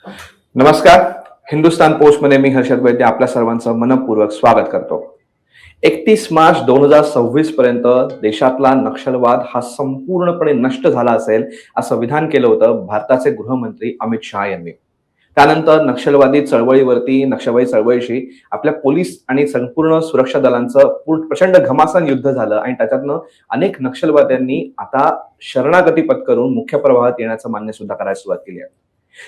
नमस्कार. हिंदुस्तान पोस्टमध्ये मी हर्षद वैद्य आपल्या सर्वांचं मनपूर्वक स्वागत करतो. 31 मार्च 2026 पर्यंत देशातला नक्षलवाद हा संपूर्णपणे नष्ट झाला असेल असं विधान केलं होतं भारताचे गृहमंत्री अमित शहा यांनी. त्यानंतर नक्षलवादी नक्षलवादी चळवळीशी आपल्या पोलीस आणि संपूर्ण सुरक्षा दलांचं प्रचंड घमासान युद्ध झालं आणि त्याच्यातनं अनेक नक्षलवाद्यांनी आता शरणागती पत्करून मुख्य प्रवाहात येण्याचं मान्य सुद्धा करायला सुरुवात केली आहे.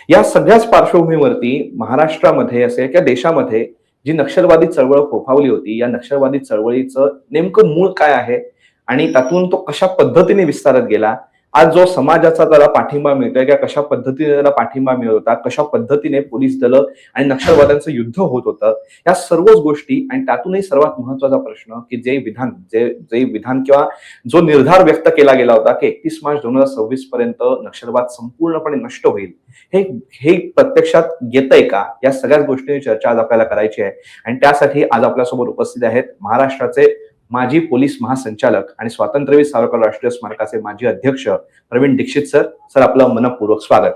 या सगळ्याच पार्श्वभूमीवरती महाराष्ट्रामध्ये असेल किंवा देशामध्ये जी नक्षलवादी चळवळ फोफावली होती, या नक्षलवादी चळवळीचं नेमकं मूळ काय आहे आणि त्यातून तो कशा पद्धतीने विस्तारत गेला, आज जो समाजाचा त्याला पाठिंबा मिळतोय किंवा कशा पद्धतीने त्याला पाठिंबा मिळत होता, कशा पद्धतीने पोलीस दल आणि नक्षलवाद्यांचं युद्ध होत होतं, या सर्वच गोष्टी आणि त्यातूनही सर्वात महत्वाचा प्रश्न की जे विधान किंवा जो निर्धार व्यक्त केला गेला होता की 31 मार्च 2026 पर्यंत नक्षलवाद संपूर्णपणे नष्ट होईल, हे प्रत्यक्षात येतंय का, या सगळ्याच गोष्टींची चर्चा आज आपल्याला करायची आहे. आणि त्यासाठी आज आपल्यासोबत उपस्थित आहेत महाराष्ट्राचे माजी पोलीस महासंचालक आणि स्वातंत्र्यवीर सावरकर राष्ट्रीय स्मारकाचे माजी अध्यक्ष प्रवीण दीक्षित सर. सर, आपलं मनपूर्वक स्वागत.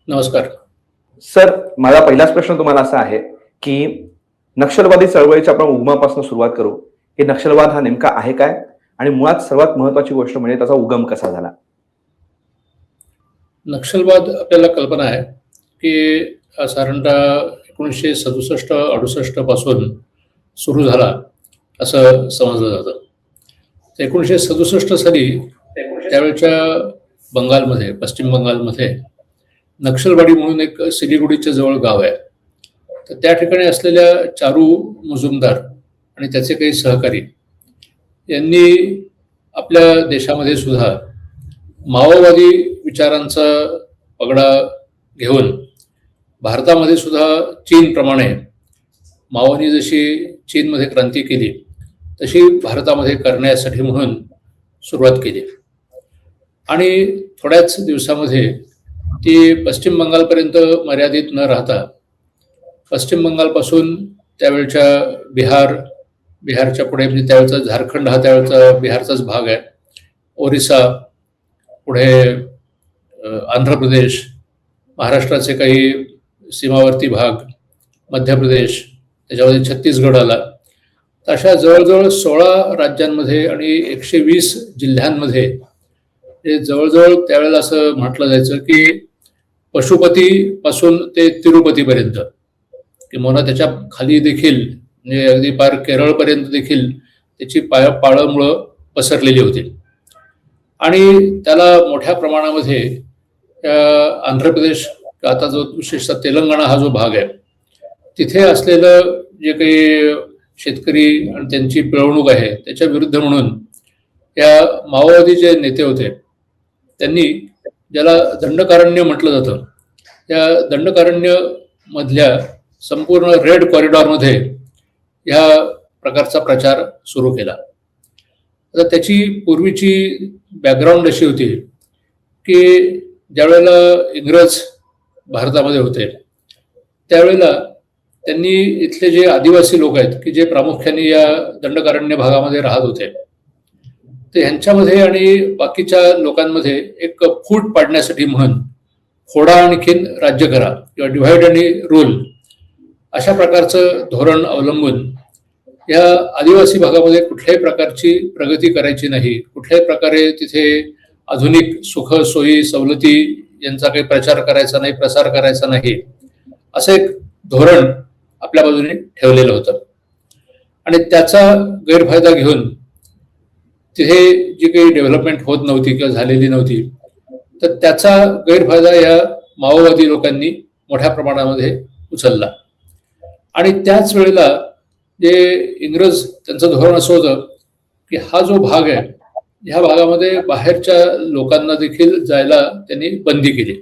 नमस्कार सर. माझा पहिलाच प्रश्न तुम्हाला असा आहे की नक्षलवादी चळवळीच्या आपण उगमापासून सुरुवात करू की नक्षलवाद हा नेमका आहे काय आणि मुळात सर्वात महत्वाची गोष्ट म्हणजे त्याचा उगम कसा झाला. नक्षलवाद आपल्याला कल्पना आहे की साधारणतः 1967-68 पासून सुरू झाला असं समजलं जातं. 1967 साली त्यावेळच्या बंगालमध्ये, पश्चिम बंगालमध्ये नक्षलवाडी म्हणून एक सिलिगुडीच्या जवळ गाव आहे. तर त्या ठिकाणी असलेल्या चारू मुजुमदार आणि त्याचे काही सहकारी यांनी आपल्या देशामध्ये सुद्धा माओवादी विचारांचा पगडा घेऊन भारतामध्ये सुद्धा चीनप्रमाणे माओवादी जशी चीनमध्ये क्रांती केली तशी भारतामध्ये करण्यासाठी म्हणून सुरुवात केली आणि थोड्याच दिवसामध्ये ती पश्चिम बंगालपर्यंत मर्यादित न राहता पश्चिम बंगालपासून त्यावेळच्या बिहारच्या पुढे, म्हणजे त्यावेळचा झारखंड हा त्यावेळचा बिहारचाच भाग आहे, ओरिसा, पुढे आंध्र प्रदेश, महाराष्ट्राचे काही सीमावर्ती भाग, मध्य प्रदेश, त्याच्यामध्ये छत्तीसगड आला. तर अशा जवळजवळ 16 राज्यांमध्ये आणि 120 जिल्ह्यांमध्ये हे जवळजवळ त्यावेळेला असं म्हटलं जायचं की पशुपतीपासून ते तिरुपतीपर्यंत किंवा त्याच्या खाली देखील, म्हणजे अगदी पार केरळपर्यंत देखील त्याची पाळंमुळं पसरलेली होती. आणि त्याला मोठ्या प्रमाणामध्ये आंध्र प्रदेश, आता जो विशेषतः तेलंगणा हा जो भाग आहे, तिथे असलेलं जे काही शेतकरी आणि त्यांची पिळवणूक आहे त्याच्या विरुद्ध म्हणून या माओवादी जे नेते होते त्यांनी, ज्याला दंडकारण्य म्हटलं जातं, या दंडकारण्य मधल्या संपूर्ण रेड कॉरिडॉरमध्ये ह्या प्रकारचा प्रचार सुरू केला. आता त्याची पूर्वीची बॅकग्राऊंड अशी होती की ज्यावेळेला इंग्रज भारतामध्ये होते त्यावेळेला त्यांनी इथले जे आदिवासी लोक आहेत की जे प्रामुख्याने या दंडकारण्य भागामध्ये राहत होते, ते ह्यांच्यामध्ये आणि बाकीच्या लोकांमध्ये एक फूट पाडण्यासाठी म्हणून फोडा आणखीन राज्य करा किंवा डिव्हाइड आणि रूल अशा प्रकारचं धोरण अवलंबून या आदिवासी भागामध्ये कुठल्याही प्रकारची प्रगती करायची नाही, कुठल्याही प्रकारे तिथे आधुनिक सुख सोयी सवलती यांचा काही प्रचार करायचा नाही, प्रसार करायचा नाही, असं एक धोरण आपल्या बाजूने ठेवलेलं होतं. आणि त्याचा गैरफायदा घेऊन तिथे जी काही डेव्हलपमेंट होत नव्हती किंवा झालेली नव्हती, तर त्याचा गैरफायदा या माओवादी लोकांनी मोठ्या प्रमाणामध्ये उचलला. आणि त्याच वेळेला जे इंग्रज, त्यांचं धोरण असं होतं की हा जो भाग आहे ह्या भागामध्ये बाहेरच्या लोकांना देखील जायला त्यांनी बंदी केली.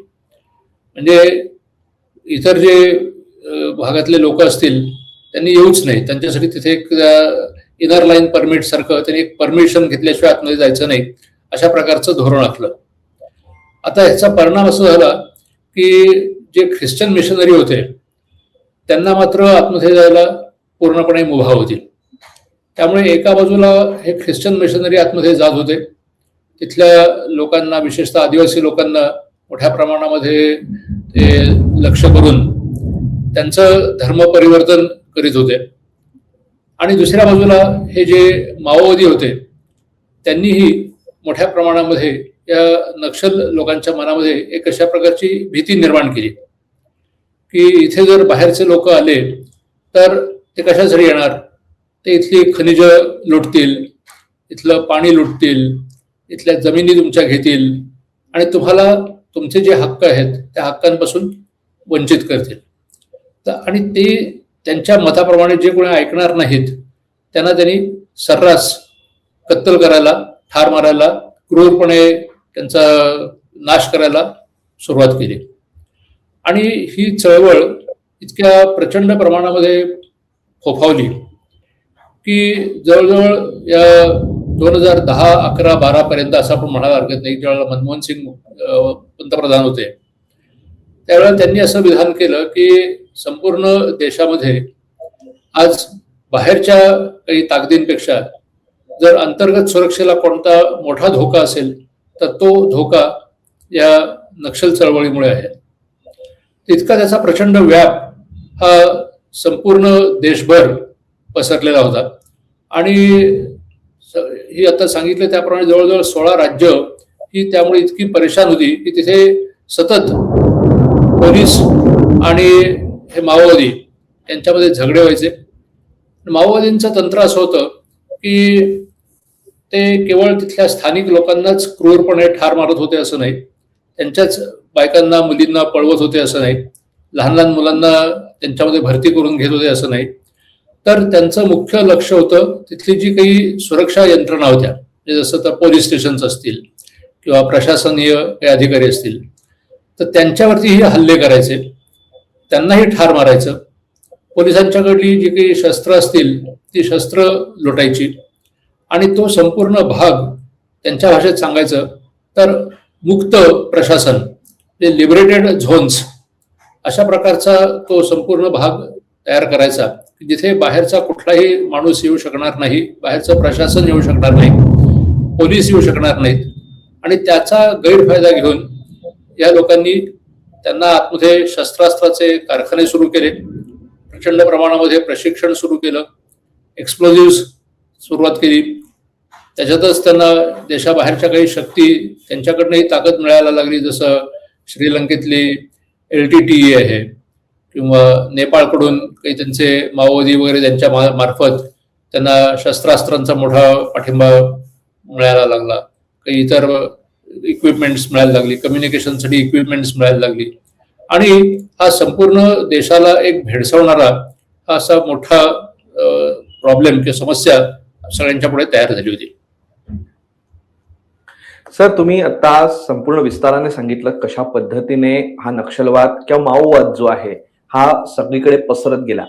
म्हणजे इतर जे भागातले लोक असतील त्यांनी येऊच नाही, त्यांच्यासाठी तिथे एक इनर लाईन परमिट सारखं त्यांनी एक परमिशन घेतल्याशिवाय आतमध्ये जायचं नाही, अशा प्रकारचं धोरण आखलं. आता ह्याचा परिणाम असा झाला की जे ख्रिश्चन मिशनरी होते त्यांना मात्र आतमध्ये जायला पूर्णपणे मुभा होती. त्यामुळे एका बाजूला हे ख्रिश्चन मिशनरी आतमध्ये जात होते, तिथल्या लोकांना, विशेषतः आदिवासी लोकांना मोठ्या प्रमाणामध्ये लक्ष करून त्यांचं धर्म परिवर्तन करीत होते. आणि दुसऱ्या बाजूला हे जे माओवादी होते त्यांनीही मोठ्या प्रमाणामध्ये या नक्षल लोकांच्या मनामध्ये एक अशा प्रकारची भीती निर्माण केली की इथे जर बाहेरचे लोक आले तर ते कशासाठी येणार, ते इथली खनिज लुटतील, इथलं पाणी लुटतील, इथल्या जमिनी तुमच्या घेतील आणि तुम्हाला तुमचे जे हक्क आहेत त्या हक्कांपासून वंचित करतील. आणि ते त्यांच्या मताप्रमाणे जे कोणी ऐकणार नाहीत त्यांना त्यांनी सर्रास कत्तल करायला, ठार मारायला, क्रूरपणे त्यांचा नाश करायला सुरुवात केली. आणि ही चळवळ इतक्या प्रचंड प्रमाणामध्ये फोफावली की जवळजवळ या 2010, 11, 12 पर्यंत असं आपण म्हणायला हरकत नाही, ज्यावेळेला मनमोहन सिंग पंतप्रधान होते त्यावेळेला त्यांनी असं विधान केलं की संपूर्ण देशामध्ये आज बाहेरच्या काही ताकदींपेक्षा जर अंतर्गत सुरक्षेला कोणता मोठा धोका असेल तर तो धोका या नक्षल चळवळीमुळे आहे. इतका त्याचा प्रचंड व्याप हा संपूर्ण देशभर पसरलेला होता. आणि ही आता सांगितलं त्याप्रमाणे जवळजवळ 16 राज्य ही त्यामुळे इतकी परेशान होती की तिथे सतत पोलीस आणि हे माओवादी यांच्यामध्ये झगडे व्हायचे. माओवादींचं तंत्र असं होतं की ते केवळ तिथल्या स्थानिक लोकांनाच क्रूरपणे ठार मारत होते असं नाही, त्यांच्याच बायकांना, मुलींना पळवत होते असं नाही, लहान लहान मुलांना त्यांच्यामध्ये भरती करून घेत होते असं नाही, तर त्यांचं मुख्य लक्ष होतं तिथली जी काही सुरक्षा यंत्रणा होत्या, जसं तर पोलीस स्टेशन्स असतील किंवा प्रशासनीय काही अधिकारी असतील, तर त्यांच्यावरतीही हल्ले करायचे, त्यांनाही ठार मारायचं. पोलिसांच्याकडली जी काही शस्त्र असतील ती शस्त्र लुटायची. आणि तो संपूर्ण भाग त्यांच्या भाषेत सांगायचं तर मुक्त प्रशासन, जे लिबरेटेड झोन्स, अशा प्रकारचा तो संपूर्ण भाग तयार करायचा जिथे बाहेरचा कुठलाही माणूस येऊ शकणार नाही, बाहेरचं प्रशासन येऊ शकणार नाही, पोलीस येऊ शकणार नाहीत. आणि त्याचा गैरफायदा घेऊन या लोकांनी त्यांना आतमध्ये शस्त्रास्त्राचे कारखाने सुरू केले, प्रचंड प्रमाणामध्ये प्रशिक्षण सुरू केलं, एक्सप्लोजिव्ह सुरुवात केली. त्याच्यातच त्यांना देशाबाहेरच्या काही शक्ती त्यांच्याकडनंही ताकद मिळायला लागली, जसं श्रीलंकेतली LTTE आहे किंवा नेपाळकडून काही त्यांचे माओवादी वगैरे त्यांच्या मार्फत त्यांना शस्त्रास्त्रांचा मोठा पाठिंबा मिळायला लागला, काही इतर इक्विपमेंट्स मिळायला लागली, कम्युनिकेशनसाठी इक्विपमेंट्स मिळायला लागली. आणि हा संपूर्ण देशाला एक भेडसावणारा हा असा मोठा प्रॉब्लेम किंवा समस्या सगळ्यांच्या पुढे तयार झाली होती. सर, तुम्ही आता संपूर्ण विस्ताराने सांगितलं कशा पद्धतीने हा नक्षलवाद किंवा माओवाद जो आहे हा सगळीकडे पसरत गेला.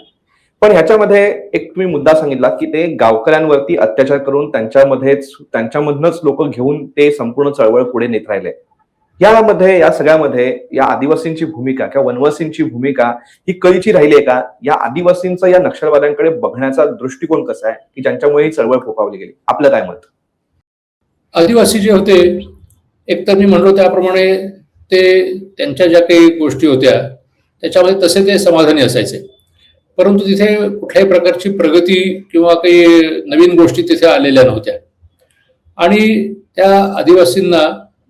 पण ह्याच्यामध्ये एक तुम्ही मुद्दा सांगितला की ते गावकऱ्यांवरती अत्याचार करून त्यांच्यामधनच लोक घेऊन ते संपूर्ण चळवळ पुढे नेत राहिले. यामध्ये, या सगळ्यामध्ये या आदिवासींची भूमिका किंवा वनवासींची भूमिका ही कळीची राहिली आहे का? या आदिवासींचा या नक्षलवाद्यांकडे बघण्याचा दृष्टिकोन कसा आहे की ज्यांच्यामुळे ही चळवळ फोफावली गेली? आपलं काय मत? आदिवासी जे होते, एक तर मी म्हणलो त्याप्रमाणे ते त्यांच्या ज्या काही गोष्टी होत्या त्याच्यामध्ये तसे ते समाधानी असायचे, परंतु तिथे कुठल्याही प्रकारची प्रगती किंवा काही नवीन गोष्टी तिथे आलेल्या नव्हत्या. आणि त्या आदिवासींना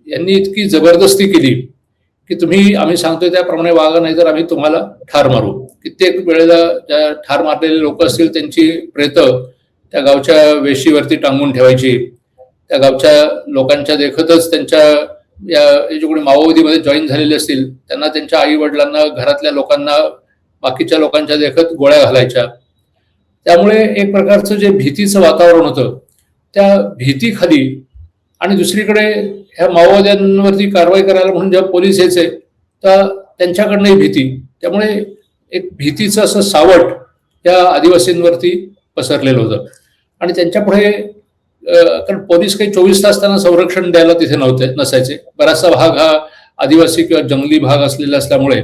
यांनी इतकी जबरदस्ती केली की तुम्ही, आम्ही सांगतोय त्याप्रमाणे वागा, नाही तर आम्ही तुम्हाला ठार मारू. कित्येक वेळेला ज्या ठार मारलेले लोक असतील त्यांची प्रेत त्या गावच्या वेशीवरती टांगून ठेवायची. त्या गावच्या लोकांच्या देखतच त्यांच्या जे कोणी माओवादीमध्ये जॉईन झालेले असतील त्यांना त्यांच्या आई वडिलांना, घरातल्या लोकांना, बाकीच्या लोकांच्या देखत गोळ्या घालायच्या. त्यामुळे एक प्रकारचं जे भीतीचं वातावरण होतं त्या भीतीखाली, आणि दुसरीकडे ह्या माओवाद्यांवरती कारवाई करायला म्हणून जेव्हा पोलीस यायचे तर त्यांच्याकडनंही भीती, त्यामुळे एक भीतीचं असं सावट या आदिवासींवरती पसरलेलं होतं. आणि त्यांच्या पुढे कारण पोलीस काही 24 तास त्यांना संरक्षण द्यायला तिथे नसायचे. बराचसा भाग हा आदिवासी किंवा जंगली भाग असलेला असल्यामुळे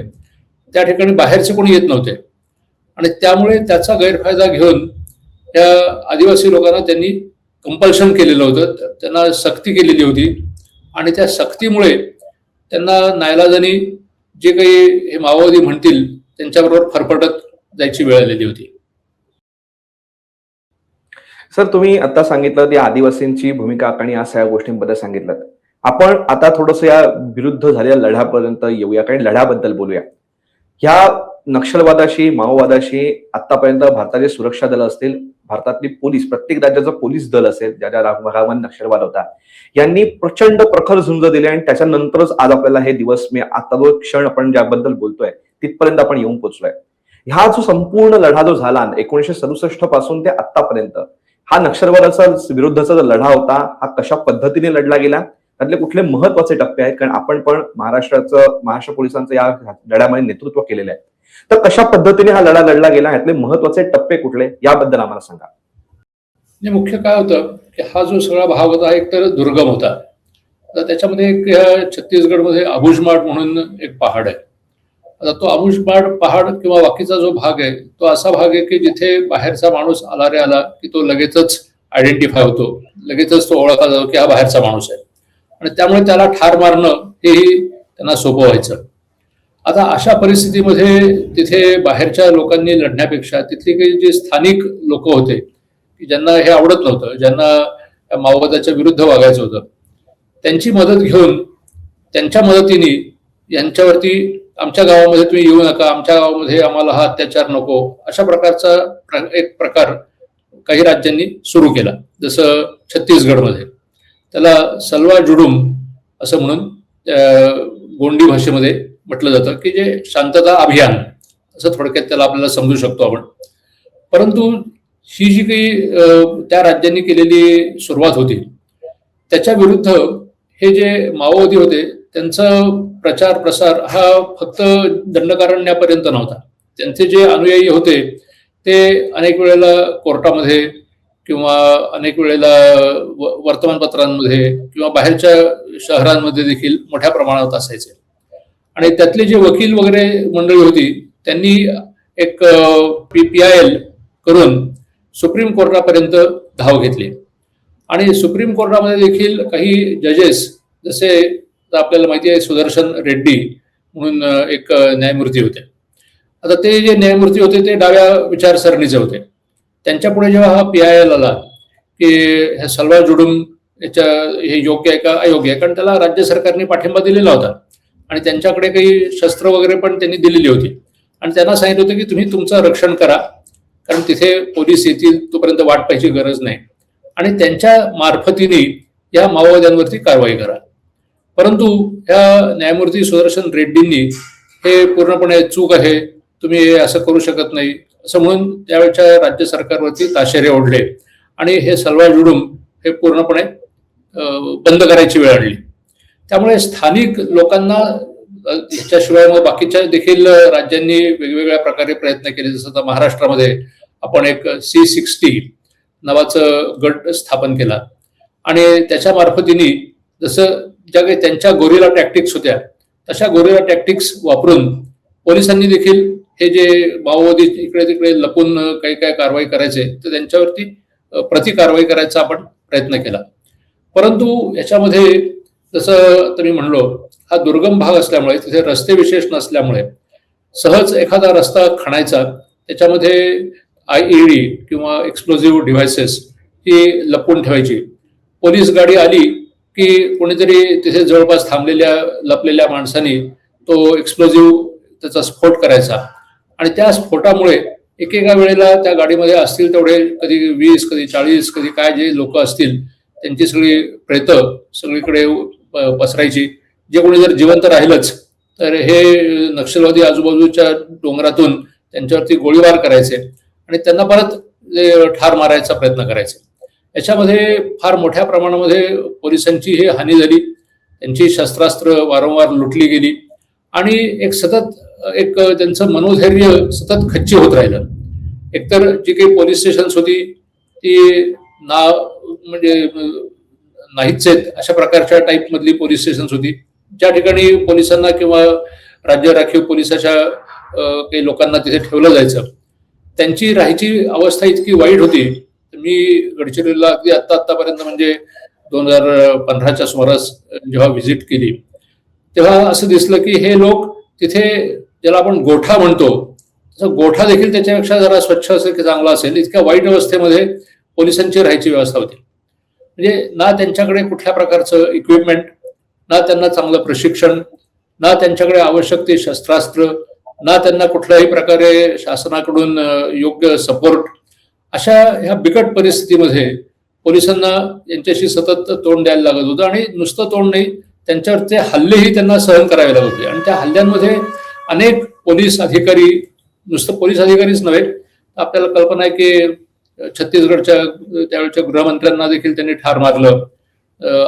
त्या ठिकाणी बाहेरचे कोणी येत नव्हते. आणि त्यामुळे त्याचा गैरफायदा घेऊन त्या आदिवासी लोकांना त्यांनी कंपल्शन केलेलं होतं, त्यांना सक्ती केलेली होती. आणि त्या सक्तीमुळे त्यांना नाईलाजानी जे काही हे माओवादी म्हणतील त्यांच्याबरोबर फरफटत जायची वेळ आलेली होती. सर, तुम्ही आता सांगितलं ती आदिवासींची भूमिका आणि या सगळ्या गोष्टींबद्दल सांगितलं. आपण आता थोडंसं या विरुद्ध झालेल्या लढ्यापर्यंत येऊया, काही लढ्याबद्दल बोलूया. ह्या नक्षलवादाशी, माओवादाशी आतापर्यंत भारताचे सुरक्षा दल असतील, भारतातली पोलीस, प्रत्येक राज्याचं पोलीस दल असेल, ज्या ज्या भागामध्ये नक्षलवाद होता, यांनी प्रचंड प्रखर झुंज दिले आणि त्याच्यानंतरच आज आपल्याला हे दिवस, मी आता जो क्षण आपण ज्याबद्दल बोलतोय तिथपर्यंत आपण येऊन पोहोचलोय. हा जो संपूर्ण लढा जो झाला 1967 पासून ते आतापर्यंत, हा नक्षलवादाचा विरुद्धचा जो लढा होता, हा कशा पद्धतीने लढला गेला, त्यातले कुठले महत्वाचे टप्पे आहेत, कारण आपण पण महाराष्ट्र पोलिसांचं या लढ्यामध्ये नेतृत्व केलेलं आहे. तर कशा पद्धतीने हा लढा लढला गेला, यातले महत्वाचे टप्पे कुठले, याबद्दल आम्हाला सांगा. मुख्य काय होतं की हा जो सगळा भाग होता एक तर दुर्गम होता. तर त्याच्यामध्ये एक छत्तीसगडमध्ये अबुझमाड म्हणून एक पहाड आहे. आता तो अबुझमाड पहाड किंवा बाकीचा जो भाग आहे तो असा भाग आहे की जिथे बाहेरचा माणूस आला रे आला की तो लगेचच आयडेंटिफाय होतो, लगेचच तो ओळखला जातो की हा बाहेरचा माणूस आहे, आणि त्यामुळे त्याला ठार मारणं हेही त्यांना सोपं व्हायचं. आता अशा परिस्थितीमध्ये तिथे बाहेरच्या लोकांनी लढण्यापेक्षा तिथले काही जे स्थानिक लोक होते की ज्यांना हे आवडत नव्हतं, ज्यांना माओवादाच्या विरुद्ध वागायचं होतं, त्यांची मदत घेऊन त्यांच्या मदतीने यांच्यावरती, आमच्या गावामध्ये तुम्ही येऊ नका, आमच्या गावामध्ये आम्हाला हा अत्याचार नको, अशा प्रकारचा एक प्रकार काही राज्यांनी सुरू केला. जसं छत्तीसगडमध्ये त्याला सलवा जुडुम असं म्हणून गोंडी भाषेमध्ये म्हटलं जातं, की जे शांतता अभियान असं थोडक्यात त्याला आपल्याला समजू शकतो आपण. परंतु ही जी काही त्या राज्यांनी केलेली सुरुवात होती त्याच्या विरुद्ध हे जे माओवादी होते त्यांचा प्रचार प्रसार हा फक्त दंडकारण्यापर्यंत नव्हता. त्यांचे जे अनुयायी होते ते अनेक वेळेला कोर्टामध्ये किंवा अनेक वेळेला वर्तमानपत्रांमध्ये किंवा बाहेरच्या शहरांमध्ये देखील मोठ्या प्रमाणात असायचे. आणि त्यातले जे वकील वगैरे मंडळी होती त्यांनी एक PIL करून सुप्रीम कोर्टापर्यंत धाव घेतली. आणि सुप्रीम कोर्टामध्ये देखील काही जजेस, जसे आपल्याला माहिती आहे सुदर्शन रेड्डी म्हणून एक न्यायमूर्ती होते. आता ते जे न्यायमूर्ती होते ते डाव्या विचारसरणीचे होते. त्यांच्या पुढे जेव्हा हा PIL आला की हे सलवा जुडुम याच्या हे योग्य आहे का अयोग्य आहे, कारण त्याला राज्य सरकारने पाठिंबा दिलेला होता आणि त्यांच्याकडे काही शस्त्र वगैरे पण त्यांनी दिलेली होती आणि त्यांना सांगितलं होतं की तुम्ही तुमचं रक्षण करा, कारण तिथे पोलीस येतील तोपर्यंत वाट पाहायची गरज नाही आणि त्यांच्या मार्फतीने या माओवाद्यांवरती कारवाई करा. परंतु ह्या न्यायमूर्ती सुदर्शन रेड्डींनी हे पूर्णपणे चूक आहे, तुम्ही हे असं करू शकत नाही असं म्हणून त्यावेळच्या राज्य सरकारवरती ताशेरे ओढले आणि हे सलवा जुडुम हे पूर्णपणे बंद करायची वेळ आणली. त्यामुळे स्थानिक लोकांना ह्याच्याशिवाय मग बाकीच्या देखील राज्यांनी वेगवेगळ्या प्रकारे प्रयत्न केले. जसं आता महाराष्ट्रामध्ये आपण एक C60 नावाचं गट स्थापन केला आणि त्याच्या मार्फतीने जसं ज्या काही त्यांच्या गोरिला टॅक्टिक्स होत्या तशा गोरिला टॅक्टिक्स वापरून पोलिसांनी देखील हे जे माओवादी इकडे तिकडे लपून काही काय कारवाई करायचे तर त्यांच्यावरती प्रतिकारवाई करायचा आपण प्रयत्न केला. परंतु याच्यामध्ये जसं तुम्ही म्हणलो हा दुर्गम भाग असल्यामुळे तिथे रस्ते विशेष नसल्यामुळे सहज एखादा रस्ता खणायचा, त्याच्यामध्ये IED किंवा एक्सप्लोजिव्ह डिव्हायसेस ही लपवून ठेवायची. पोलीस गाडी आली की कोणीतरी तिथे जवळपास थांबलेल्या लपलेल्या माणसांनी तो एक्सप्लोजिव्ह त्याचा स्फोट करायचा आणि त्या स्फोटामुळे एकेका वेळेला त्या गाडीमध्ये असतील तेवढे कधी 20 कधी 40 कधी काय जे लोक असतील त्यांची सगळी प्रेतं सगळीकडे पसरायची. जे कोणी जर जिवंत राहिलंच तर हे नक्षलवादी आजूबाजूच्या डोंगरातून त्यांच्यावरती गोळीबार करायचे आणि त्यांना परत ठार मारायचा प्रयत्न करायचे. याच्यामध्ये फार मोठ्या प्रमाणामध्ये पोलिसांची ही हानी झाली, त्यांची शस्त्रास्त्र वारंवार लुटली गेली आणि एक सतत एक त्यांचं मनोधैर्य सतत खच्ची होत राहिलं. एकतर जी काही पोलीस स्टेशन्स होती ती म्हणजे नाहीच आहेत अशा प्रकारच्या टाईप मधली पोलीस स्टेशन्स होती, ज्या ठिकाणी पोलिसांना किंवा राज्य राखीव पोलिसाच्या काही लोकांना तिथे ठेवलं जायचं. त्यांची राहायची अवस्था इतकी वाईट होती. मी गडचिरोलीला अगदी आतापर्यंत म्हणजे 2015च्या सुमारास जेव्हा व्हिजिट केली तेव्हा असं दिसलं की हे लोक तिथे ज्याला आपण गोठा म्हणतो तसं गोठा देखील त्याच्यापेक्षा जरा स्वच्छ असेल की चांगला असेल इतक्या वाईट अवस्थेमध्ये पोलिसांची राहायची व्यवस्था होती. म्हणजे ना त्यांच्याकडे कुठल्या प्रकारचं इक्विपमेंट, ना त्यांना चांगलं प्रशिक्षण, ना त्यांच्याकडे आवश्यक ते शस्त्रास्त्र, ना त्यांना कुठल्याही प्रकारे शासनाकडून योग्य सपोर्ट. अशा ह्या बिकट परिस्थितीमध्ये पोलिसांना यांच्याशी सतत तोंड द्यायला लागत होतं आणि नुसतं तोंड नाही, त्यांच्यावरचे हल्लेही त्यांना सहन करावे लागत होते. आणि त्या हल्ल्यांमध्ये अनेक पोलीस अधिकारी, नुसतं पोलीस अधिकारीच नव्हे, आपल्याला कल्पना आहे की छत्तीसगडच्या त्यावेळच्या गृहमंत्र्यांना देखील त्यांनी ठार मारलं.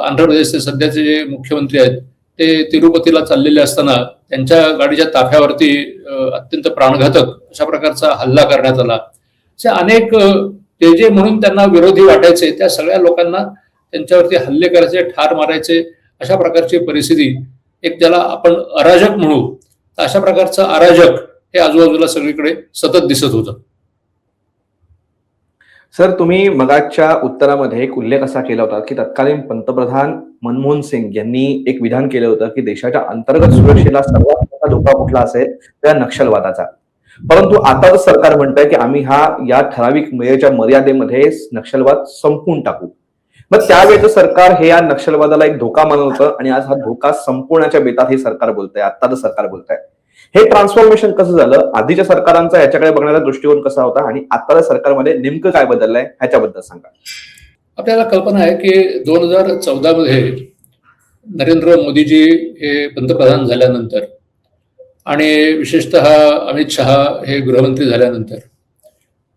आंध्र प्रदेशचे सध्याचे जे मुख्यमंत्री आहेत ते तिरुपतीला चाललेले असताना त्यांच्या गाडीच्या ताफ्यावरती अत्यंत प्राणघातक अशा प्रकारचा हल्ला करण्यात आला. असे अनेक जे म्हणून त्यांना विरोधी वाटायचे त्या सगळ्या लोकांना त्यांच्यावरती हल्ले करायचे, ठार मारायचे, अशा प्रकारची परिस्थिती, एक ज्याला आपण अराजक म्हणू, अशा प्रकारचं अराजक हे आजूबाजूला सगळीकडे सतत दिसत होतं. सर, तुम्ही मगाच्या उत्तरामध्ये एक उल्लेख असा केला होता की तत्कालीन पंतप्रधान मनमोहन सिंग यांनी एक विधान केलं होतं की देशाच्या अंतर्गत सुरक्षेला सर्वात मोठा धोका कुठला असेल तर नक्षलवादाचा. परंतु आता सरकार म्हणतंय की आम्ही या ठराविक वेळेच्या मर्यादेमध्ये नक्षलवाद संपवून टाकू. मग त्यावेळेचं सरकार हे या नक्षलवादाला एक धोका मानत होतं आणि आज हा धोका संपवण्याच्या बेतात हे सरकार बोलतंय, आत्ताचं सरकार बोलतंय. हे ट्रान्सफॉर्मेशन कसं झालं, आधीच्या सरकारांचा ह्याच्याकडे बघण्याचा दृष्टिकोन कसा होता आणि आताच्या सरकारमध्ये नेमकं काय बदललंय ह्याच्याबद्दल सांगा. आपल्याला कल्पना आहे की 2014 मध्ये नरेंद्र मोदीजी हे पंतप्रधान झाल्यानंतर आणि विशेषतः अमित शहा हे गृहमंत्री झाल्यानंतर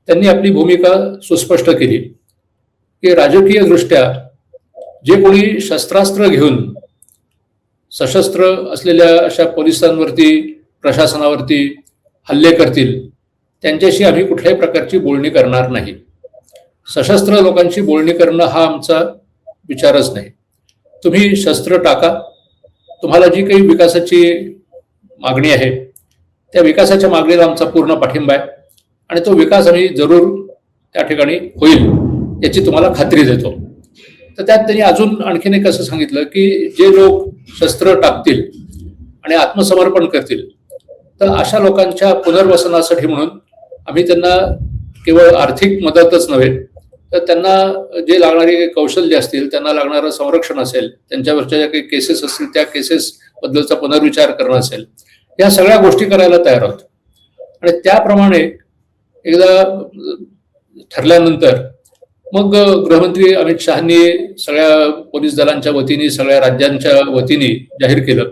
त्यांनी आपली भूमिका सुस्पष्ट केली की राजकीय दृष्ट्या जे कोणी शस्त्रास्त्र घेऊन सशस्त्र असलेल्या अशा पोलिसांवरती, प्रशासनावरती हल्ले करतील त्यांच्याशी आम्ही कुठल्याही प्रकारची बोलणी करणार नाही. सशस्त्र लोकांशी बोलणी करणं हा आमचा विचारच नाही. तुम्ही शस्त्र टाका, तुम्हाला जी काही विकासाची मागणी आहे त्या विकासाच्या मागणीला आमचा पूर्ण पाठिंबा आहे आणि तो विकास आम्ही जरूर त्या ठिकाणी होईल याची तुम्हाला खात्री देतो. तर त्यात त्यांनी अजून आणखीन एक असं सांगितलं की जे लोक शस्त्र टाकतील आणि आत्मसमर्पण करतील तर अशा लोकांच्या पुनर्वसनासाठी म्हणून आम्ही त्यांना केवळ आर्थिक मदतच नव्हे तर त्यांना जे लागणारी कौशल्य असतील, त्यांना लागणारं संरक्षण असेल, त्यांच्यावरच्या ज्या काही केसेस असतील त्या केसेस बद्दलचा पुनर्विचार करणं असेल, या सगळ्या गोष्टी करायला तयार आहोत. आणि त्याप्रमाणे एकदा ठरल्यानंतर मग गृहमंत्री अमित शहानी सगळ्या पोलीस दलांच्या वतीने, सगळ्या राज्यांच्या वतीने जाहीर केलं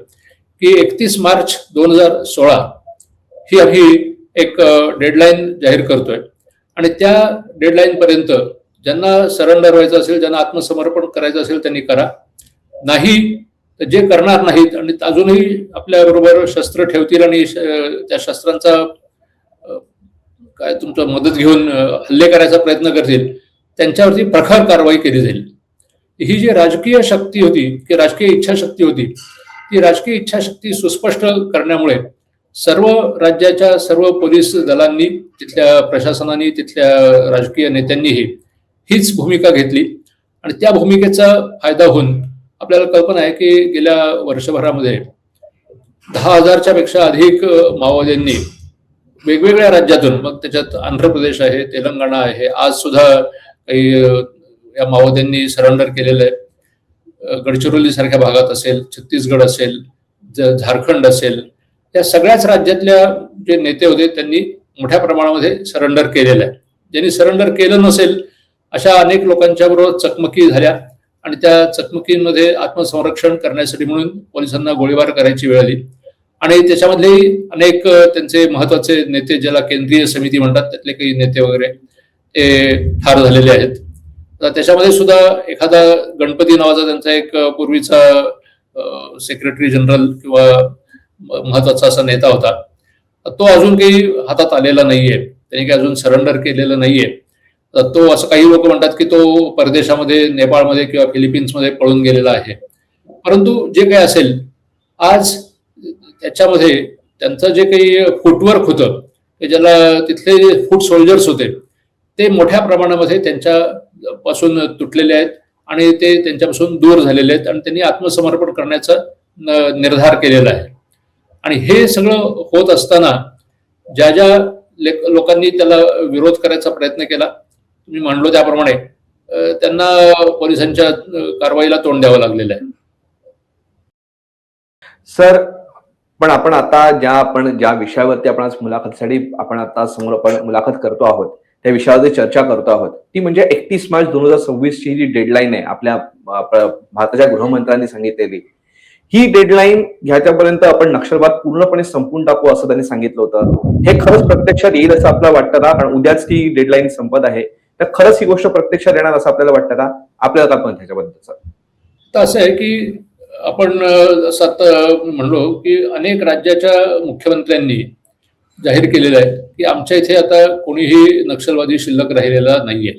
की 31 मार्च 2016 ही आम्ही एक डेडलाईन जाहीर करतोय आणि त्या डेडलाईन पर्यंत ज्यांना सरेंडर व्हायचं असेल, ज्यांना आत्मसमर्पण करायचं असेल त्यांनी करा, नाही तर जे करणार नाहीत आणि अजूनही आपल्याबरोबर शस्त्र ठेवतील आणि त्या शस्त्रांचा काय तुमचं मदत घेऊन हल्ले करायचा प्रयत्न करतील त्यांच्यावरती प्रखर कारवाई केली जाईल. ही जी राजकीय शक्ती होती की राजकीय इच्छाशक्ती होती ती राजकीय इच्छाशक्ती सुस्पष्ट करण्यामुळे सर्व राज्याच्या सर्व पोलीस दलांनी, तिथल्या प्रशासनाने, तिथल्या राजकीय नेत्यांनीही हीच भूमिका घेतली आणि त्या भूमिकेचा फायदा होऊन आपल्याला कल्पना आहे की गेल्या वर्षभरामध्ये 10,000च्या पेक्षा अधिक माओवाद्यांनी वेगवेगळ्या राज्यातून, मग त्याच्यात आंध्र प्रदेश आहे, तेलंगणा आहे, आज सुद्धा काही या माओवाद्यांनी सरेंडर केलेलं आहे. गडचिरोली सारख्या भागात असेल, छत्तीसगड असेल, झारखंड असेल, या सगळ्याच राज्यातल्या जे नेते होते त्यांनी मोठ्या प्रमाणामध्ये सरेंडर केलेलं आहे. ज्यांनी सरेंडर केलं नसेल अशा अनेक लोकांच्या बरोबर चकमकी झाल्या आणि त्या चकमकींमध्ये आत्मसंरक्षण करण्यासाठी म्हणून पोलिसांना गोळीबार करायची वेळ आली आणि त्याच्यामधले अनेक त्यांचे महत्वाचे नेते, ज्याला केंद्रीय समिती म्हणतात, त्यातले काही नेते वगैरे ते ठार झालेले आहेत. तर त्याच्यामध्ये सुद्धा एखादा गणपती नावाचा त्यांचा एक पूर्वीचा सेक्रेटरी जनरल किंवा महत्वाचा असा नेता होता, तो अजून काही हातात आलेला नाहीये, त्यांनी काही अजून सरेंडर केलेलं नाहीये. तर तो, असं काही लोक म्हणतात की तो परदेशामध्ये, नेपाळमध्ये किंवा फिलिपिन्समध्ये पळून गेलेला आहे. परंतु जे काही असेल, आज त्याच्यामध्ये त्यांचं जे काही फुटवर्क होतं, ज्याला तिथले फूट सोल्जर्स होते, ते मोठ्या प्रमाणामध्ये त्यांच्यापासून तुटलेले आहेत आणि ते त्यांच्यापासून दूर झालेले आहेत आणि त्यांनी आत्मसमर्पण करण्याचा निर्धार केलेला आहे. आणि हे सगळं होत असताना ज्या ज्या लोकांनी त्याला विरोध करायचा प्रयत्न केला, तुम्ही म्हणलो त्याप्रमाणे त्यांना पोलिसांच्या कारवाईला तोंड द्यावं लागलेलं आहे. सर, पण आपण आता ज्या विषयावरती आपण आज मुलाखतीसाठी आपण आता समोर मुलाखत करतो आहोत, त्या विषयावरती चर्चा करतो आहोत, ती म्हणजे 31 मार्च 2026 ची जी डेडलाईन आहे आपल्या भारताच्या गृहमंत्र्यांनी सांगितलेली, ही डेडलाईन ह्याच्यापर्यंत आपण नक्षलवाद पूर्णपणे संपून टाकू असं त्यांनी सांगितलं होतं. हे खरंच प्रत्यक्षात येईल असं आपल्याला वाटतं का? कारण उद्याच ती डेडलाईन संपत आहे, तर खरंच ही गोष्ट प्रत्यक्षात येणार असं आपल्याला वाटतं का? आपल्याला काय पण ह्याच्याबद्दलचं? तर असं आहे की आपण जसं आता म्हणलो की अनेक राज्याच्या मुख्यमंत्र्यांनी जाहीर केलेलं आहे की आमच्या इथे आता कोणीही नक्षलवादी शिल्लक राहिलेला नाहीये.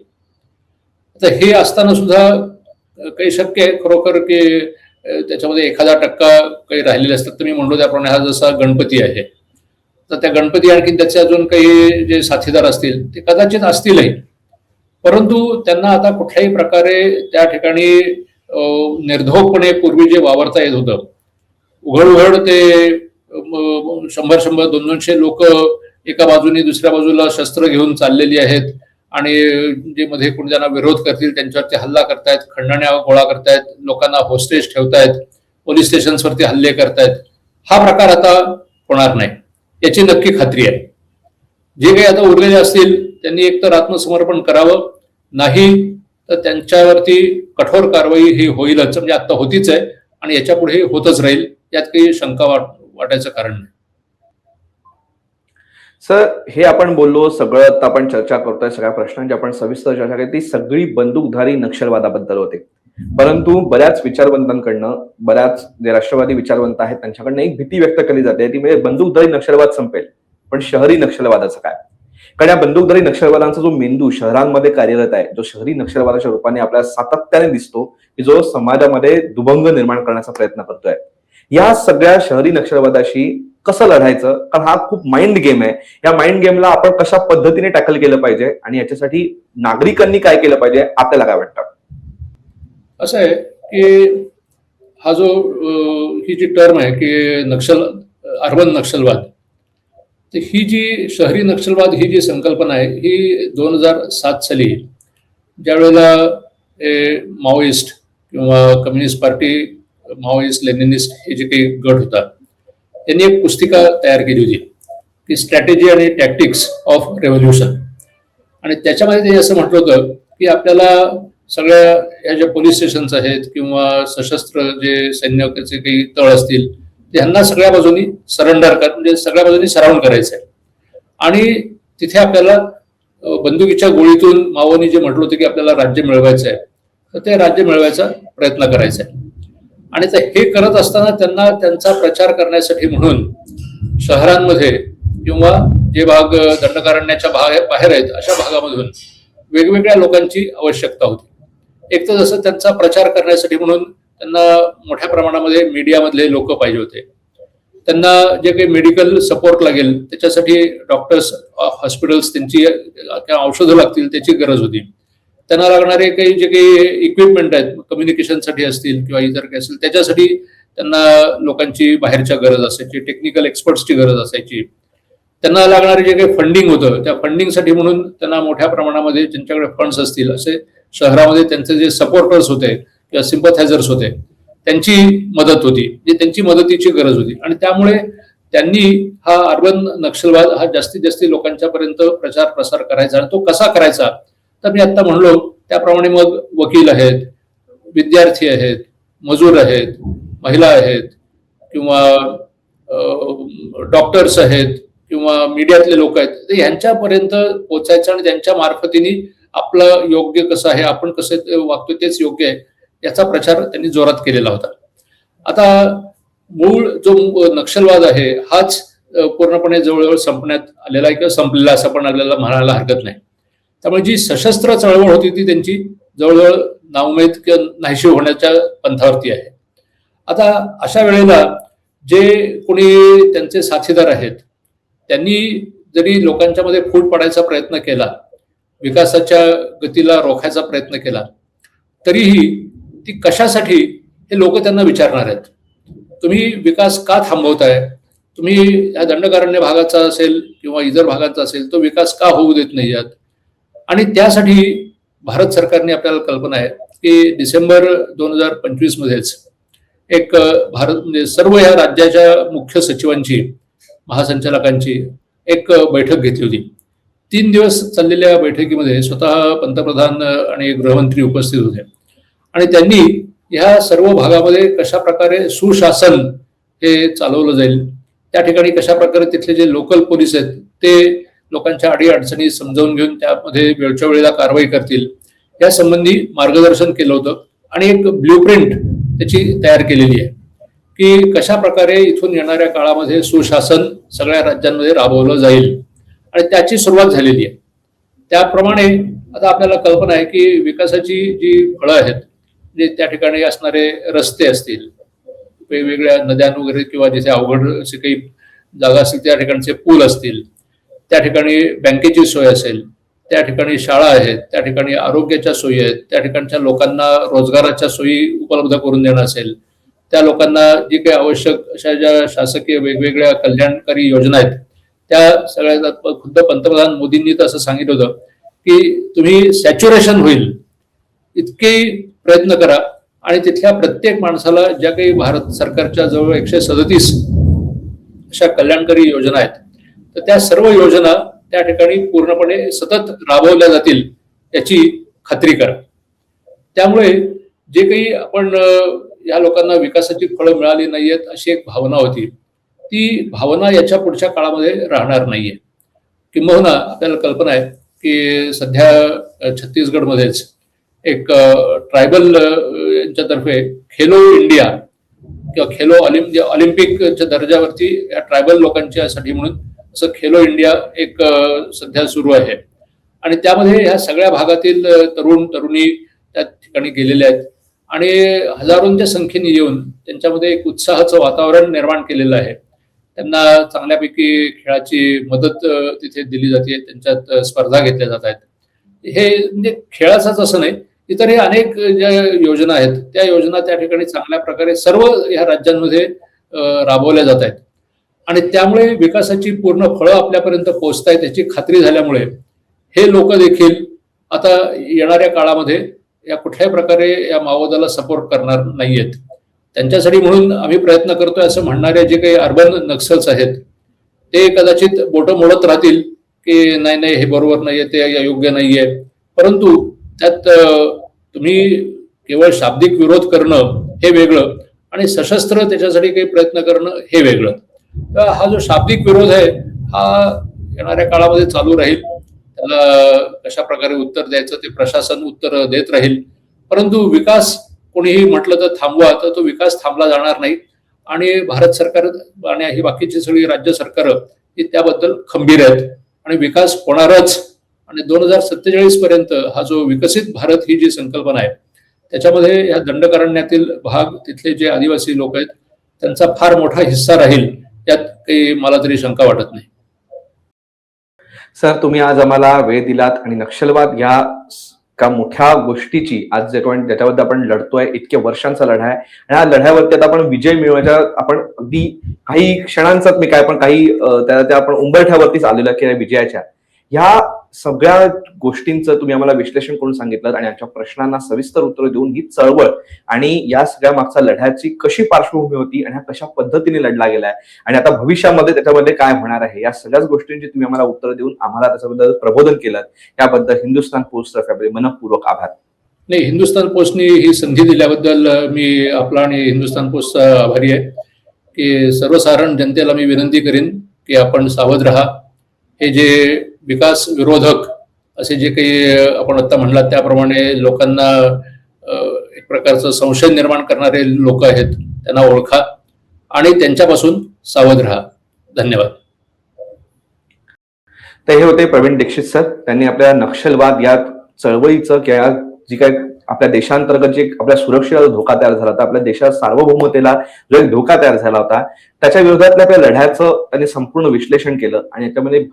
तर हे असताना सुद्धा काही शक्य आहे खरोखर की त्याच्यामध्ये 1% काही राहिलेले असतात. तर मी म्हणलो त्याप्रमाणे हा जसा गणपती आहे, तर त्या गणपती आणखी त्याचे अजून काही जे साथीदार असतील ते कदाचित असतीलही, परंतु त्यांना आता कुठल्याही प्रकारे त्या ठिकाणी निर्धोकपणे पूर्वी जे वावरता येत होतं, उघड ते 100 200 लोक एका बाजूने दुसऱ्या बाजूला शस्त्र घेऊन चाललेली आहेत आणि जे मध्ये कोणी त्यांना विरोध करतील त्यांच्यावरती हल्ला करतायत, खंडण्या गोळा करतायत, लोकांना होस्टेज ठेवतायत, पोलीस स्टेशन्सवरती हल्ले करतायत. हा प्रकार आता होणार नाही याची नक्की खात्री आहे. जे काही आता उरलेले असतील त्यांनी एकतर आत्मसमर्पण करावं, नाही तर त्यांच्यावरती कठोर कारवाई ही होईलच, म्हणजे आता होतीच आहे आणि याच्या पुढे होतच राहील, यात काही शंका वाटायचं कारण नाही. सर, हे आपण बोललो सगळं, आता आपण चर्चा करतोय, सगळ्या प्रश्नांची आपण सविस्तर चर्चा केली, ती सगळी बंदूकधारी नक्षलवादाबद्दल होते. परंतु बऱ्याच विचारवंतांकडनं, बऱ्याच जे राष्ट्रवादी विचारवंत आहेत त्यांच्याकडनं एक भीती व्यक्त केली जाते, ती म्हणजे बंदूकधारी नक्षलवाद संपेल, पण शहरी नक्षलवादाचं काय? कारण या बंदूकधारी नक्षलवादांचा जो मेंदू शहरांमध्ये कार्यरत आहे, जो शहरी नक्षलवादाच्या रूपाने आपल्याला सातत्याने दिसतो, की जो समाजामध्ये दुभंग निर्माण करण्याचा प्रयत्न करतोय, या सगळ्या शहरी नक्षलवादाशी कसं लढायचं? कारण हा खूप माइंड गेम आहे. या माइंड गेमला आपण कशा पद्धतीने टॅकल केलं पाहिजे आणि याच्यासाठी नागरिकांनी काय केलं पाहिजे, आपल्याला काय वाटतं? असं आहे की हा जो ही जी टर्म आहे की अर्बन नक्षलवाद, तर ही जी शहरी नक्षलवाद ही जी संकल्पना आहे ही 2007 साली ज्यावेळेला माओइस्ट किंवा कम्युनिस्ट पार्टी, माओइस्ट लेनिनिस्ट हे जे काही गट होता त्यांनी एक पुस्तिका तयार केली होती की स्ट्रॅटेजी आणि टॅक्टिक्स ऑफ रेव्होल्युशन. आणि त्याच्यामध्ये त्यांनी असं म्हटलं होतं की आपल्याला सगळ्या या ज्या पोलीस स्टेशन्स आहेत किंवा सशस्त्र जे सैन्याचे काही तळ असतील त्यांना सगळ्या बाजूनी सरेंडर म्हणजे सगळ्या बाजूनी सराउंड करायचं आहे आणि तिथे आपल्याला बंदुकीच्या गोळीतून माओवादी जे म्हटलं होतं की आपल्याला राज्य मिळवायचं आहे, तर ते राज्य मिळवायचा प्रयत्न करायचा आहे. आणि हे करत असताना त्यांना त्यांचा प्रचार करण्यासाठी म्हणून शहरांमध्ये किंवा जे भाग दंडकारण्याच्या बाहेर आहेत अशा भागामधून वेगवेगळ्या लोकांची आवश्यकता होती. एक तर जसं त्यांचा प्रचार करण्यासाठी म्हणून त्यांना मोठ्या प्रमाणामध्ये मीडियामधले लोक पाहिजे होते, त्यांना जे काही मेडिकल सपोर्ट लागेल त्याच्यासाठी डॉक्टर्स, हॉस्पिटल्स, त्यांची औषधं लागतील त्याची गरज होती, त्यांना लागणारे काही जे काही इक्विपमेंट आहेत कम्युनिकेशनसाठी असतील किंवा इतर काही असेल त्याच्यासाठी त्यांना लोकांची बाहेरच्या गरज असायची, टेक्निकल एक्सपर्ट्सची गरज असायची, त्यांना लागणारे जे काही फंडिंग होतं त्या फंडिंगसाठी म्हणून त्यांना मोठ्या प्रमाणामध्ये ज्यांच्याकडे फंड्स असतील असे शहरामध्ये त्यांचे जे सपोर्टर्स होते किंवा सिम्पथायझर्स होते त्यांची मदत होती, जी त्यांची मदतीची गरज होती. आणि त्यामुळे त्यांनी हा अर्बन नक्षलवाद हा जास्तीत जास्त लोकांच्या पर्यंत प्रचार प्रसार करायचा. आणि तो कसा करायचा तर मी आता म्हणलो त्याप्रमाणे मग वकील आहेत, विद्यार्थी आहेत, मजूर आहेत, महिला आहेत किंवा डॉक्टर्स आहेत किंवा मीडियातले लोक आहेत, तर ह्यांच्यापर्यंत पोचायचं आणि त्यांच्या मार्फतीने आपलं योग्य कसं आहे, आपण कसं वागतो तेच योग्य आहे याचा प्रचार त्यांनी जोरात केलेला होता. आता मूळ जो नक्षलवाद आहे हाच पूर्णपणे जवळजवळ संपण्यात आलेला आहे किंवा संपलेला असं पण आपल्याला म्हणायला हरकत नाही. त्यामुळे जी सशस्त्र चळवळ होती ती त्यांची जवळजवळ नाउमेद किंवा नाहीशी होण्याच्या पंथावरती आहे. आता अशा वेळेला जे कोणी त्यांचे साथीदार आहेत त्यांनी जरी लोकांच्या मध्ये फूट पाडायचा प्रयत्न केला, विकासाच्या गतीला रोखायचा प्रयत्न केला, तरीही ती कशासाठी हे लोक त्यांना विचारणार आहेत. तुम्ही विकास का थांबवताय? तुम्ही या दंडकारण्य भागाचा असेल किंवा इतर भागाचा असेल तो विकास का होऊ देत नाही आहात. आणि त्यासाठी भारत सरकारने आपल्याला कल्पना आहे की डिसेंबर 2025 मध्येच एक भारत म्हणजे सर्व या राज्याच्या मुख्य सचिवांची महासंचालकांची एक बैठक घेतली होती. 3 दिवस चाललेल्या बैठकीमध्ये स्वतः पंतप्रधान आणि गृहमंत्री उपस्थित होते आणि त्यांनी ह्या सर्व भागामध्ये कशा प्रकारे सुशासन हे चालवलं जाईल, त्या ठिकाणी कशा प्रकारे तिथले जे लोकल पोलीस आहेत ते लोकांच्या अडीअडचणी समजावून घेऊन त्यामध्ये वेळच्या वेळेला कारवाई करतील या संबंधी मार्गदर्शन केलं होतं आणि एक ब्ल्यूप्रिंट त्याची तयार केलेली आहे की कशा प्रकारे इथून येणाऱ्या काळामध्ये सुशासन सगळ्या राज्यांमध्ये राबवलं जाईल आणि त्याची सुरुवात झालेली आहे. त्याप्रमाणे आता आपल्याला कल्पना आहे की विकासाची जी फळं आहेत जे त्या ठिकाणी असणारे रस्ते असतील, वेगवेगळ्या नद्या वगैरे किंवा जिथे अवघड असे काही जागा असतील त्या ठिकाणचे पूल असतील, त्या ठिकाणी बँकेची सोय असेल, त्या ठिकाणी शाळा आहेत, त्या ठिकाणी आरोग्याच्या सोयी आहेत, त्या ठिकाणच्या लोकांना रोजगाराच्या सोयी उपलब्ध करून देणं असेल, त्या लोकांना जी काही आवश्यक अशा ज्या शासकीय वेगवेगळ्या कल्याणकारी योजना आहेत त्या सगळ्या खुद्द पंतप्रधान मोदींनी तर असं सांगितलं होतं की तुम्ही सॅच्युरेशन होईल इतके प्रयत्न करा आणि तिथल्या प्रत्येक माणसाला ज्या काही भारत सरकारच्या जवळ 137 अशा कल्याणकारी योजना आहेत तर त्या सर्व योजना त्या ठिकाणी पूर्णपणे सतत राबवल्या जातील याची खात्री करा. त्यामुळे जे काही आपण या लोकांना विकासाची फळं मिळाली नाहीयेत अशी एक भावना होती, ती भावना याच्या पुढच्या काळामध्ये राहणार नाहीये. किंबहुना आपल्याला कल्पना आहे की सध्या छत्तीसगडमध्येच एक ट्रायबल यांच्यातर्फे खेलो इंडिया किंवा खेलो ऑलिम्पिकच्या दर्जावरती या ट्रायबल लोकांच्यासाठी म्हणून असं खेलो इंडिया एक सध्या सुरू आहे आणि त्यामध्ये ह्या सगळ्या भागातील तरुण तरुणी त्या ठिकाणी गेलेले आहेत आणि हजारोंच्या संख्येने येऊन त्यांच्यामध्ये एक उत्साहाचं वातावरण निर्माण केलेलं आहे. त्यांना चांगल्यापैकी खेळाची मदत तिथे दिली जाते, त्यांच्यात स्पर्धा घेतल्या जात आहेत. हे म्हणजे खेळाचंच असं नाही, इतरही अनेक ज्या योजना आहेत त्या योजना त्या ठिकाणी चांगल्या प्रकारे सर्व ह्या राज्यांमध्ये राबवल्या जात आहेत आणि त्यामुळे विकासाची पूर्ण फळं आपल्यापर्यंत पोहोचतायत याची खात्री झाल्यामुळे हे लोक देखील आता येणाऱ्या काळामध्ये या कुठल्याही प्रकारे या माओवादाला सपोर्ट करणार नाहीयेत. त्यांच्यासाठी म्हणून आम्ही प्रयत्न करतोय असं म्हणणारे जे काही अर्बन नक्सल्स आहेत ते कदाचित बोटं मोडत राहतील की नाही नाही हे बरोबर नाहीये, ते योग्य नाहीये, परंतु त्यात तुम्ही केवळ शाब्दिक विरोध करणं हे वेगळं आणि सशस्त्र त्याच्यासाठी काही प्रयत्न करणं हे वेगळं. तर हा जो शाब्दिक विरोध आहे हा येणाऱ्या काळामध्ये चालू राहील. त्याला कशा प्रकारे उत्तर द्यायचं ते प्रशासन उत्तर देत राहील, परंतु विकास कोणीही म्हटलं तर थांबवा तर तो विकास थांबला जाणार नाही आणि भारत सरकार आणि ही बाकीची सगळी राज्य सरकार ही त्याबद्दल खंबीर आहेत आणि विकास होणारच. आणि 2047 पर्यंत हा जो विकसित भारत ही जी संकल्पना आहे त्याच्यामध्ये या दंडकारण्यातील भाग तिथले जे आदिवासी लोक आहेत त्यांचा फार मोठा हिस्सा राहील यात काही मला तरी शंका वाटत नाही. सर, तुम्ही आज आम्हाला वेळ दिलात आणि नक्षलवाद या का मोठ्या गोष्टीची आज ज्याच्याबद्दल आपण लढतोय, इतक्या वर्षांचा लढा आहे आणि या लढ्यावरती आता आपण विजय मिळवायच्या आपण अगदी काही क्षणांचाच मी काय पण काही त्या आपण उंबरठ्यावरतीच आलेला की विजयाच्या ह्या सगळ्या गोष्टींचं तुम्ही आम्हाला विश्लेषण करून सांगितलं आणि आमच्या प्रश्नांना सविस्तर उत्तर देऊन ही चळवळ आणि या सगळ्या मागच्या लढ्याची कशी पार्श्वभूमी होती आणि हा कशा पद्धतीने लढला गेलाय आणि आता भविष्यामध्ये त्याच्यामध्ये काय होणार आहे या सगळ्याच गोष्टींची तुम्ही आम्हाला उत्तर देऊन आम्हाला त्याच्याबद्दल प्रबोधन केलं याबद्दल हिंदुस्थान पोस्ट तर्फे आपले मनपूर्वक आभार. नाही, हिंदुस्थान पोस्टने ही संधी दिल्याबद्दल मी आपला आणि हिंदुस्थान पोस्टचा आभारी आहे की सर्वसाधारण जनतेला मी विनंती करीन की आपण सावध राहा. हे जे विकास विरोधक असे जे काही आपण आता म्हणलात त्याप्रमाणे लोकांना एक प्रकारचं संशय निर्माण करणारे लोक आहेत त्यांना ओळखा आणि त्यांच्यापासून सावध राहा. धन्यवाद. तर हे होते प्रवीण दीक्षित सर. त्यांनी आपल्या नक्षलवाद या चळवळीचं किंवा जी काय आपल्या देशांतर्गत जे आपल्या सुरक्षेला धोका तयार झाला होता, आपल्या देशात सार्वभौमतेला जो एक धोका तयार झाला होता, त्याच्या विरोधातल्या आपल्या लढ्याचं त्यांनी संपूर्ण विश्लेषण केलं आणि याच्यामध्ये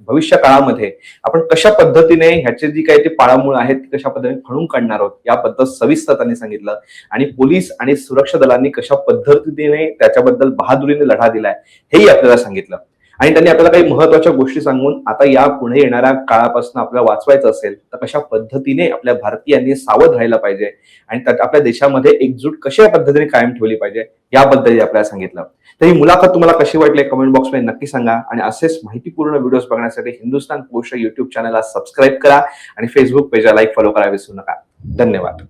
भविष्य काळामध्ये आपण कशा पद्धतीने ह्याचे जी काही ते पाळंमुळं आहेत ती कशा पद्धतीने खणून काढणार आहोत याबद्दल सविस्तर त्यांनी सांगितलं आणि पोलीस आणि सुरक्षा दलांनी कशा पद्धतीने त्याच्याबद्दल बहादुरीने लढा दिलाय हेही आपल्याला सांगितलं. आणि त्यांनी आपल्याला काही महत्वाच्या गोष्टी सांगून आता या पुढे येणाऱ्या काळापासून आपल्याला वाचवायचं असेल तर कशा पद्धतीने आपल्या भारतीयांनी सावध राहायला पाहिजे आणि आपल्या देशामध्ये एकजूट कशा पद्धतीने कायम ठेवली पाहिजे याबद्दल आपल्याला सांगितलं. तर ही मुलाखत तुम्हाला कशी वाटली कमेंट बॉक्समध्ये नक्की सांगा आणि असेच माहितीपूर्ण व्हिडिओज बघण्यासाठी हिंदुस्तान पोस्ट युट्यूब चॅनलला सबस्क्राईब करा आणि फेसबुक पेजला लाईक फॉलो करायला विसरू नका. धन्यवाद.